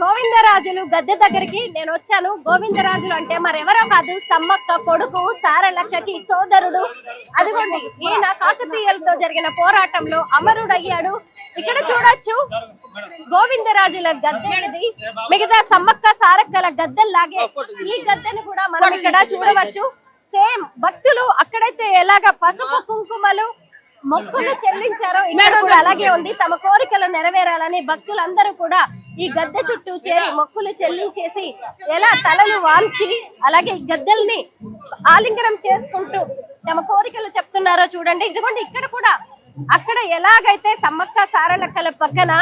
గోవిందరాజులు గద్దె దగ్గరికి నేను వచ్చాను. గోవిందరాజులు అంటే మరెవరో కాదు, సమ్మక్క కొడుకు, సారలక్కకి సోదరుడు. అదిగోండి, ఈయన కాకతీయులతో జరిగిన పోరాటంలో అమరుడయ్యాడు. ఇక్కడ చూడొచ్చు గోవిందరాజుల గద్దె ఇది. మిగతా సమ్మక్క సారక్కల గద్దెల్లాగే ఈ గద్దెను కూడా మనం ఇక్కడ చూడవచ్చు. సేమ్ భక్తులు అక్కడైతే ఎలాగ పసుపు కుంకుమలు మొక్కులు చెల్లించారో ఇక్కడ కూడా అలాగే ఉంది. తమ కోరికలు నెరవేరాలని భక్తులందరూ కూడా ఈ గద్దె చుట్టూ చేరి మొక్కులు చెల్లించేసి ఎలా తలలు వాల్చి అలాగే గద్దెల్ని ఆలింగనం చేసుకుంటూ తమ కోరికలు చెప్తున్నారో చూడండి. ఇదిగోండి ఇక్కడ కూడా అక్కడ ఎలాగైతే సమ్మక్క సారలక్కల పక్కన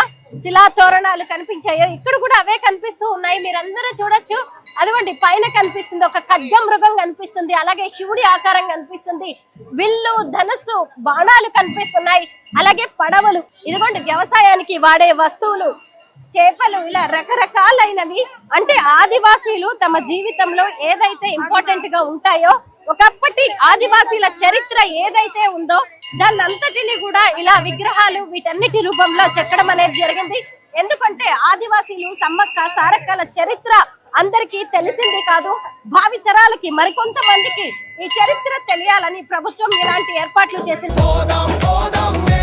శిలా తోరణాలు కనిపించాయో ఇక్కడ కూడా అవే కనిపిస్తూ ఉన్నాయి. మీరందరూ చూడొచ్చు. అదిగోండి పైన కనిపిస్తుంది ఒక ఖడ్గ మృగం కనిపిస్తుంది, అలాగే శివుడి ఆకారం కనిపిస్తుంది, విల్లు ధనుస్సు బాణాలు కనిపిస్తున్నాయి, అలాగే పడవలు. ఇదిగోండి వ్యవసాయానికి వాడే వస్తువులు, చేపలు, ఇలా రకరకాలైనవి. అంటే ఆదివాసీలు తమ జీవితంలో ఏదైతే ఇంపార్టెంట్ గా ఉంటాయో, ఒకప్పటి ఆదివాసీల చరిత్ర ఏదైతే ఉందో దాన్నంతటిని కూడా ఇలా విగ్రహాలు వీటన్నిటి రూపంలో చెక్కడం అనేది జరిగింది. ఎందుకంటే ఆదివాసీలు సమ్మక్క సారక్కల చరిత్ర అందరికీ తెలిసింది కాదు, భావితరాలకి మరికొంతమందికి ఈ చరిత్ర తెలియాలని ప్రభుత్వం ఇలాంటి ఏర్పాట్లు చేసింది.